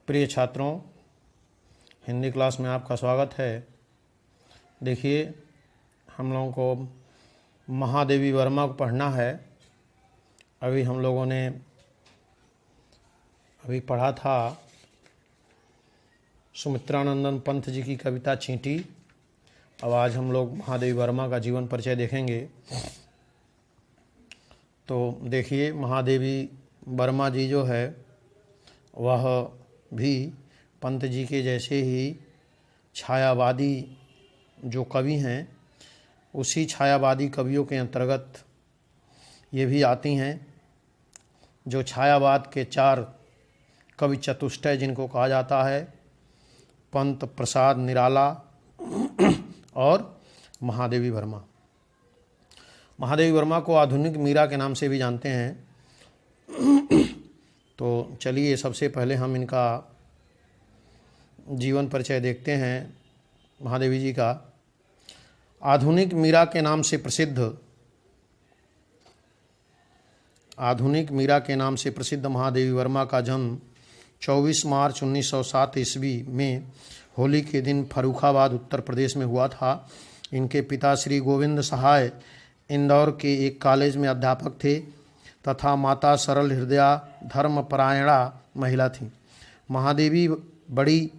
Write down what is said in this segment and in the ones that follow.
प्रिय छात्रों, हिंदी क्लास में आपका स्वागत है। देखिए, हम लोगों को महादेवी वर्मा को पढ़ना है। अभी हम लोगों ने पढ़ा था सुमित्रानंदन पंत जी की कविता चींटी। अब आज हम लोग महादेवी वर्मा का जीवन परिचय देखेंगे। तो देखिए, महादेवी वर्मा जी जो है वह भी पंत जी के जैसे ही छायावादी जो कवि हैं, उसी छायावादी कवियों के अंतर्गत ये भी आती हैं, जो छायावाद के चार कवि चतुष्टय जिनको कहा जाता है, पंत, प्रसाद, निराला और महादेवी वर्मा। महादेवी वर्मा को आधुनिक मीरा के नाम से भी जानते हैं। तो चलिए, सबसे पहले हम इनका जीवन परिचय देखते हैं महादेवी जी का। आधुनिक मीरा के नाम से प्रसिद्ध महादेवी वर्मा का जन्म 24 मार्च 1907 ईस्वी में होली के दिन फर्रुखाबाद उत्तर प्रदेश में हुआ था। इनके पिता श्री गोविंद सहाय इंदौर के एक कॉलेज में अध्यापक थे तथा माता सरल हृदया धर्मपरायणा महिला थीं। महादेवी बड़ी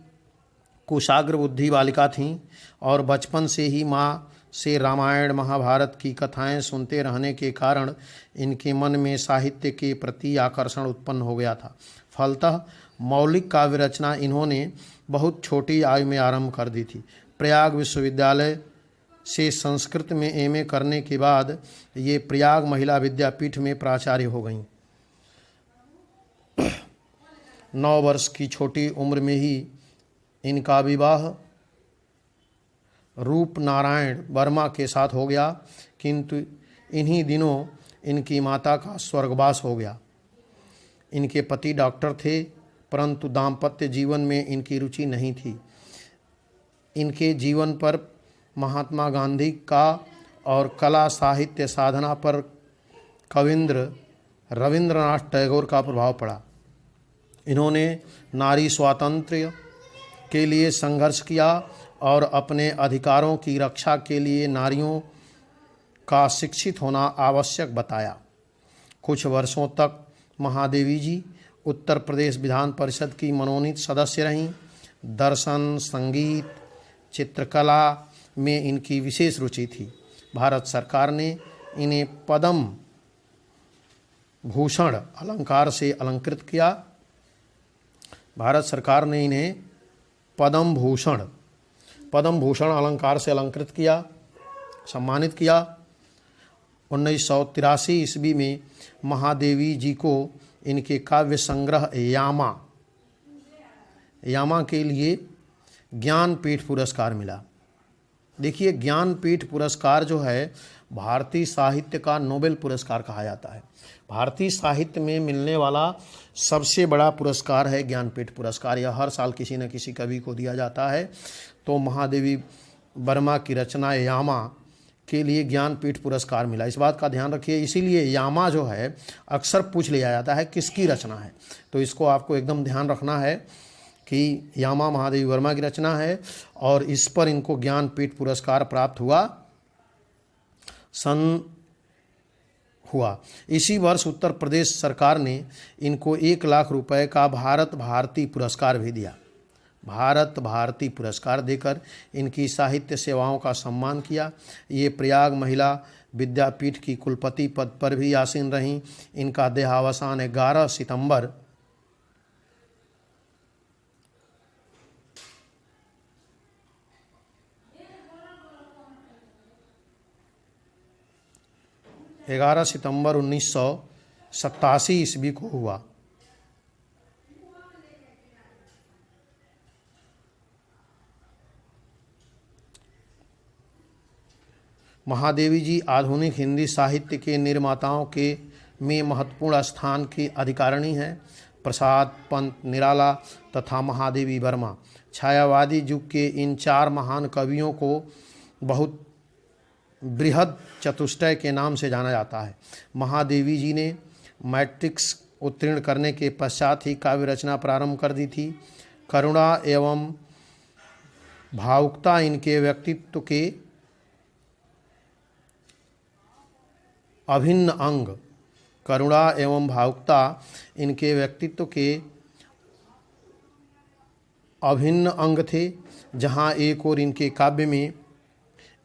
कुशाग्र बुद्धि बालिका थीं और बचपन से ही माँ से रामायण महाभारत की कथाएं सुनते रहने के कारण इनके मन में साहित्य के प्रति आकर्षण उत्पन्न हो गया था। फलतः मौलिक काव्य रचना इन्होंने बहुत छोटी आयु में आरंभ कर दी थी। प्रयाग विश्वविद्यालय से संस्कृत में एमए करने के बाद ये प्रयाग महिला विद्यापीठ में प्राचार्य हो गईं। 9 वर्ष की छोटी उम्र में ही इनका विवाह रूप नारायण वर्मा के साथ हो गया, किंतु इन्हीं दिनों इनकी माता का स्वर्गवास हो गया। इनके पति डॉक्टर थे, परंतु दाम्पत्य जीवन में इनकी रुचि नहीं थी। इनके जीवन पर महात्मा गांधी का और कला साहित्य साधना पर कविंद्र रविंद्रनाथ टैगोर का प्रभाव पड़ा। इन्होंने नारी स्वातंत्र्य के लिए संघर्ष किया और अपने अधिकारों की रक्षा के लिए नारियों का शिक्षित होना आवश्यक बताया। कुछ वर्षों तक महादेवी जी उत्तर प्रदेश विधान परिषद की मनोनीत सदस्य रहीं। दर्शन, संगीत, चित्रकला में इनकी विशेष रुचि थी। भारत सरकार ने इन्हें पद्म भूषण अलंकार से अलंकृत किया। पद्म भूषण अलंकार से अलंकृत किया, सम्मानित किया। 1983 ईस्वी में महादेवी जी को इनके काव्य संग्रह यामा के लिए ज्ञानपीठ पुरस्कार मिला। देखिए, ज्ञानपीठ पुरस्कार जो है भारतीय साहित्य का नोबेल पुरस्कार कहा जाता है। भारतीय साहित्य में मिलने वाला सबसे बड़ा पुरस्कार है ज्ञानपीठ पुरस्कार। यह हर साल किसी न किसी कवि को दिया जाता है। तो महादेवी वर्मा की रचना यामा के लिए ज्ञानपीठ पुरस्कार मिला। इस बात का ध्यान रखिए। इसीलिए यामा जो है अक्सर पूछ लिया जाता है किसकी रचना है, तो इसको आपको एकदम ध्यान रखना है कि यामा महादेवी वर्मा की रचना है और इस पर इनको ज्ञानपीठ पुरस्कार प्राप्त हुआ। इसी वर्ष उत्तर प्रदेश सरकार ने इनको 1 लाख रुपए का भारत भारती पुरस्कार भी दिया। भारत भारती पुरस्कार देकर इनकी साहित्य सेवाओं का सम्मान किया। ये प्रयाग महिला विद्यापीठ की कुलपति पद पर भी आसीन रहीं। इनका देहावसान 11 सितंबर 1987 ईस्वी को हुआ। महादेवी जी आधुनिक हिंदी साहित्य के निर्माताओं के में महत्वपूर्ण स्थान की अधिकारिणी हैं। प्रसाद, पंत, निराला तथा महादेवी वर्मा छायावादी युग के इन 4 महान कवियों को बहुत बृहद चतुष्टय के नाम से जाना जाता है। महादेवी जी ने मैट्रिक्स उत्तीर्ण करने के पश्चात ही काव्य रचना प्रारंभ कर दी थी। करुणा एवं भावुकता इनके व्यक्तित्व के अभिन्न अंग, करुणा एवं भावुकता इनके व्यक्तित्व के अभिन्न अंग थे। जहाँ एक ओर इनके काव्य में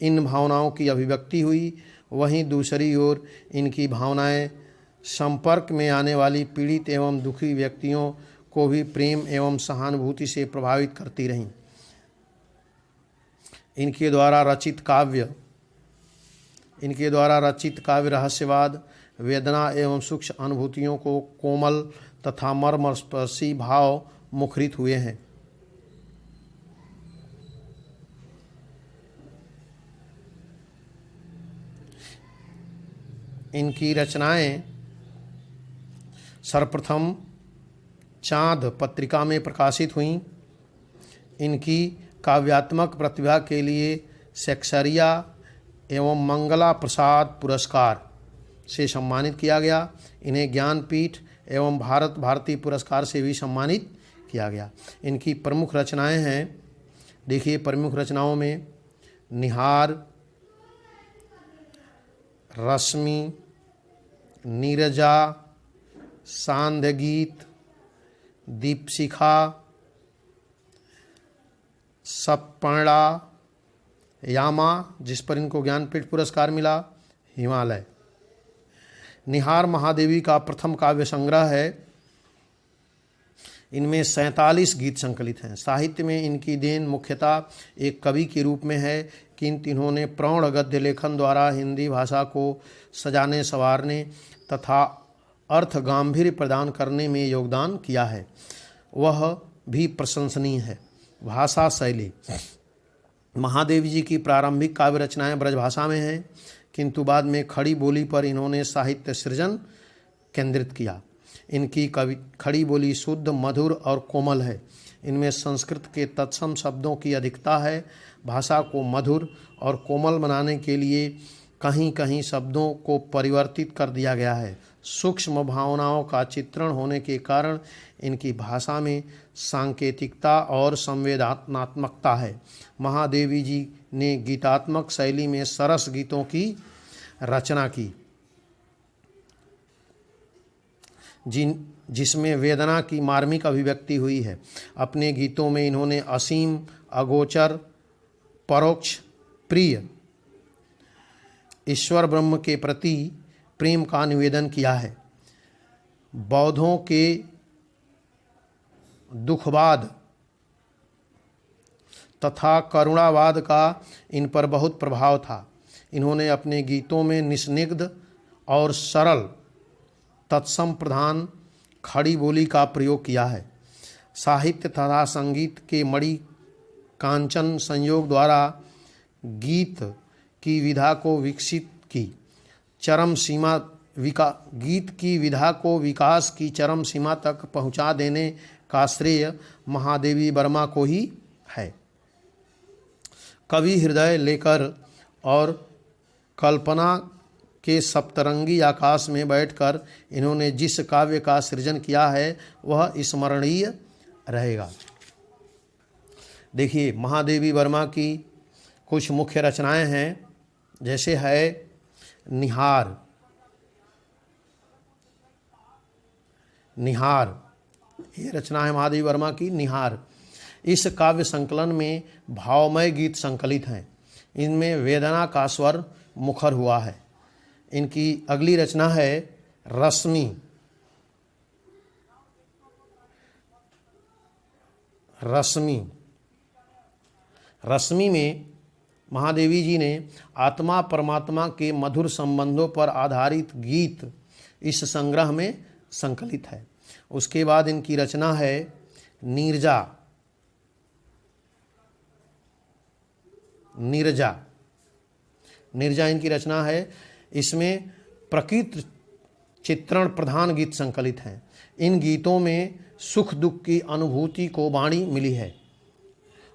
इन भावनाओं की अभिव्यक्ति हुई, वहीं दूसरी ओर इनकी भावनाएं संपर्क में आने वाली पीड़ित एवं दुखी व्यक्तियों को भी प्रेम एवं सहानुभूति से प्रभावित करती रहीं। इनके द्वारा रचित काव्य रहस्यवाद, वेदना एवं सूक्ष्म अनुभूतियों को कोमल तथा मर्मस्पर्शी भाव मुखरित हुए हैं। इनकी रचनाएं सर्वप्रथम चाँद पत्रिका में प्रकाशित हुईं। इनकी काव्यात्मक प्रतिभा के लिए शेक्सपियर एवं मंगला प्रसाद पुरस्कार से सम्मानित किया गया। इन्हें ज्ञानपीठ एवं भारत भारती पुरस्कार से भी सम्मानित किया गया। इनकी प्रमुख रचनाएं हैं, देखिए प्रमुख रचनाओं में निहार, रश्मि, नीरजा, सांध्य गीत, दीपशिखा, सप्पर्णा, यामा जिस पर इनको ज्ञानपीठ पुरस्कार मिला, हिमालय। निहार महादेवी का प्रथम काव्य संग्रह है। इनमें 47 गीत संकलित हैं। साहित्य में इनकी देन मुख्यतः एक कवि के रूप में है, किंतु इन्होंने प्रौढ़ गद्य लेखन द्वारा हिंदी भाषा को सजाने संवारने तथा अर्थ गांभीर्य प्रदान करने में योगदान किया है, वह भी प्रशंसनीय है। भाषा शैली, महादेवी जी की प्रारंभिक काव्य रचनाएं ब्रजभाषा में हैं, किंतु बाद में खड़ी बोली पर इन्होंने साहित्य सृजन केंद्रित किया। इनकी खड़ी बोली शुद्ध, मधुर और कोमल है। इनमें संस्कृत के तत्सम शब्दों की अधिकता है। भाषा को मधुर और कोमल बनाने के लिए कहीं कहीं शब्दों को परिवर्तित कर दिया गया है। सूक्ष्म भावनाओं का चित्रण होने के कारण इनकी भाषा में सांकेतिकता और संवेदनात्मकता है। महादेवी जी ने गीतात्मक शैली में सरस गीतों की रचना की, जिसमें वेदना की मार्मिक अभिव्यक्ति हुई है। अपने गीतों में इन्होंने असीम, अगोचर, परोक्ष, प्रिय ईश्वर ब्रह्म के प्रति प्रेम का निवेदन किया है। बौद्धों के दुखवाद तथा करुणावाद का इन पर बहुत प्रभाव था। इन्होंने अपने गीतों में निस्निग्ध और सरल तत्सम प्रधान खड़ी बोली का प्रयोग किया है। साहित्य तथा संगीत के मणि कांचन संयोग द्वारा गीत की विधा को विकसित की चरम सीमा गीत की विधा को विकास की चरम सीमा तक पहुंचा देने का श्रेय महादेवी वर्मा को ही है। कवि हृदय लेकर और कल्पना के सप्तरंगी आकाश में बैठकर इन्होंने जिस काव्य का सृजन किया है वह स्मरणीय रहेगा। देखिए, महादेवी वर्मा की कुछ मुख्य रचनाएं हैं, जैसे है निहार। ये रचना है महादेवी वर्मा की निहार। इस काव्य संकलन में भावमय गीत संकलित हैं। इनमें वेदना का स्वर मुखर हुआ है। इनकी अगली रचना है रश्मि। रश्मि में महादेवी जी ने आत्मा परमात्मा के मधुर संबंधों पर आधारित गीत इस संग्रह में संकलित है। उसके बाद इनकी रचना है नीरजा। इनकी रचना है। इसमें प्रकृति चित्रण प्रधान गीत संकलित हैं। इन गीतों में सुख दुख की अनुभूति को वाणी मिली है।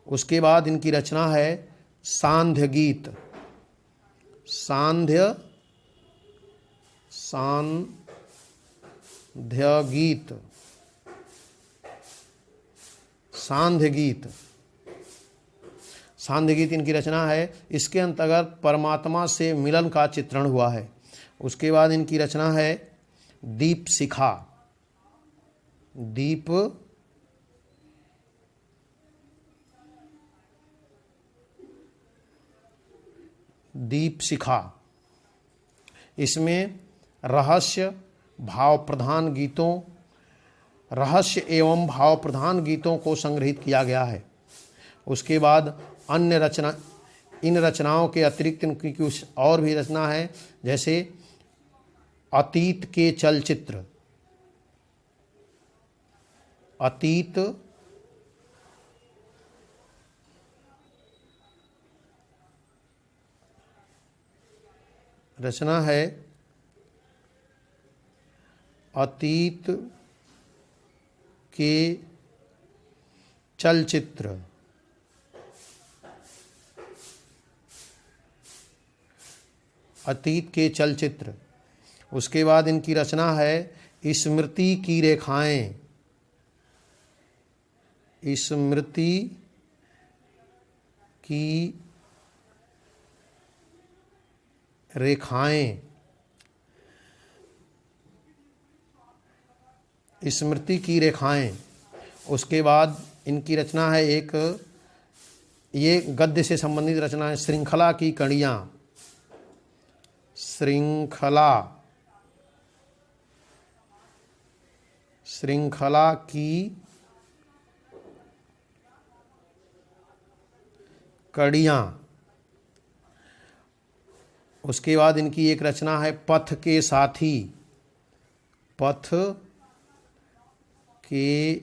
उसके बाद इनकी रचना है सांध्य गीत। गीत, सांध्य गीत। सांध्य गीत इनकी रचना है। इसके अंतर्गत परमात्मा से मिलन का चित्रण हुआ है। उसके बाद इनकी रचना है दीप शिखा। दीप शिखा। इसमें रहस्य भाव प्रधान गीतों, रहस्य एवं भाव प्रधान गीतों को संग्रहित किया गया है। उसके बाद अन्य रचना, इन रचनाओं के अतिरिक्त इनकी कुछ और भी रचना है, जैसे अतीत के चलचित्र। अतीत रचना है अतीत के चलचित्र। अतीत के चलचित्र। उसके बाद इनकी रचना है स्मृति की रेखाएं। स्मृति की रेखाएं। स्मृति की रेखाएं। उसके बाद इनकी रचना है एक, ये गद्य से संबंधित रचना है, श्रृंखला की कड़ियाँ। श्रृंखला की कड़ियाँ। उसके बाद इनकी एक रचना है पथ के साथी। पथ के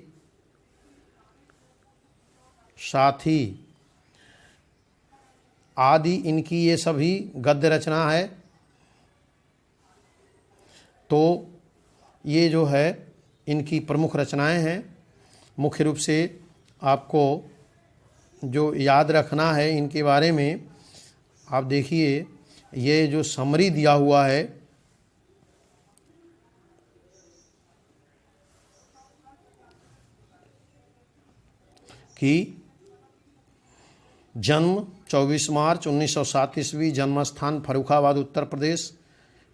साथी आदि इनकी ये सभी गद्य रचना है। तो ये जो है इनकी प्रमुख रचनाएं हैं। मुख्य रूप से आपको जो याद रखना है इनके बारे में, आप देखिए ये जो समरी दिया हुआ है कि जन्म 24 मार्च 1907 ईस्वी, जन्म स्थान फर्रुखाबाद उत्तर प्रदेश,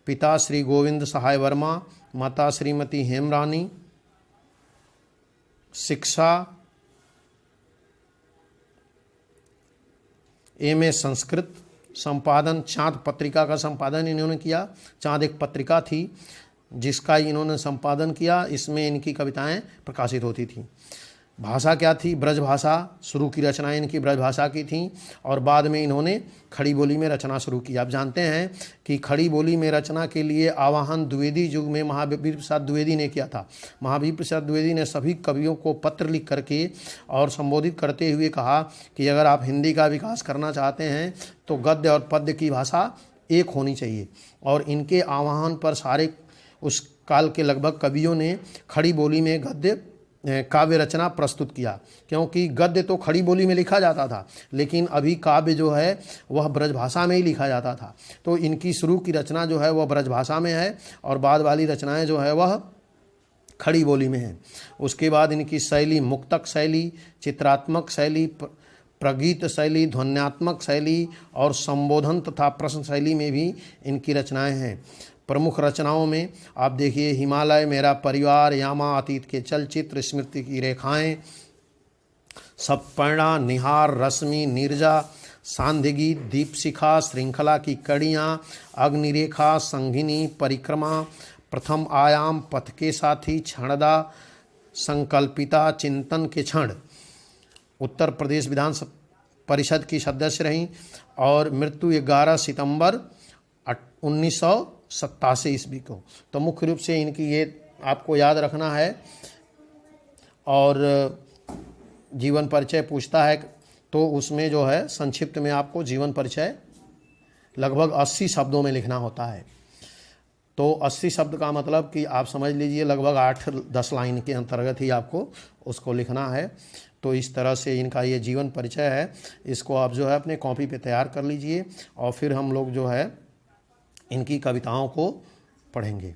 पिता श्री गोविंद सहाय वर्मा, माता श्रीमती हेमरानी, शिक्षा एमए संस्कृत, संपादन चाँद पत्रिका का संपादन इन्होंने किया। चाँद एक पत्रिका थी जिसका इन्होंने संपादन किया, इसमें इनकी कविताएं प्रकाशित होती थी। भाषा क्या थी? ब्रज भाषा। शुरू की रचनाएं इनकी ब्रज भाषा की थीं और बाद में इन्होंने खड़ी बोली में रचना शुरू की। आप जानते हैं कि खड़ी बोली में रचना के लिए आवाहन द्विवेदी युग में महावीर प्रसाद द्विवेदी ने किया था। महावीर प्रसाद द्विवेदी ने सभी कवियों को पत्र लिख करके और संबोधित करते हुए कहा कि अगर आप हिंदी का विकास करना चाहते हैं तो गद्य और पद्य की भाषा एक होनी चाहिए। और इनके आह्वान पर सारे उस काल के लगभग कवियों ने खड़ी बोली में गद्य काव्य रचना प्रस्तुत किया, क्योंकि गद्य तो खड़ी बोली में लिखा जाता था लेकिन अभी काव्य जो है वह ब्रज भाषा में ही लिखा जाता था। तो इनकी शुरू की रचना जो है वह ब्रज भाषा में है और बाद वाली रचनाएं जो है वह खड़ी बोली में है। उसके बाद इनकी शैली मुक्तक शैली, चित्रात्मक शैली, प्रगीत शैली, ध्वन्यात्मक शैली और संबोधन तथा प्रश्न शैली में भी इनकी रचनाएं हैं। प्रमुख रचनाओं में आप देखिए हिमालय, मेरा परिवार, यामा, अतीत के चलचित्र, स्मृति की रेखाएं, सप्पर्णा, निहार, रश्मि, नीरजा, सांध्य गीत, दीप शिखा, श्रृंखला की कड़ियाँ, अग्निरेखा, संघिनी, परिक्रमा, प्रथम आयाम, पथ के साथी, क्षणदा, संकल्पिता, चिंतन के क्षण। उत्तर प्रदेश विधान परिषद की सदस्य रहीं और मृत्यु 11 सितंबर 1987 ईस्वी को। तो मुख्य रूप से इनकी ये आपको याद रखना है। और जीवन परिचय पूछता है तो उसमें जो है संक्षिप्त में आपको जीवन परिचय लगभग 80 शब्दों में लिखना होता है। तो 80 शब्द का मतलब कि आप समझ लीजिए लगभग 8-10 लाइन के अंतर्गत ही आपको उसको लिखना है। तो इस तरह से इनका ये जीवन परिचय है। इसको आप जो है अपने कॉपी पे तैयार कर लीजिए और फिर हम लोग जो है इनकी कविताओं को पढ़ेंगे।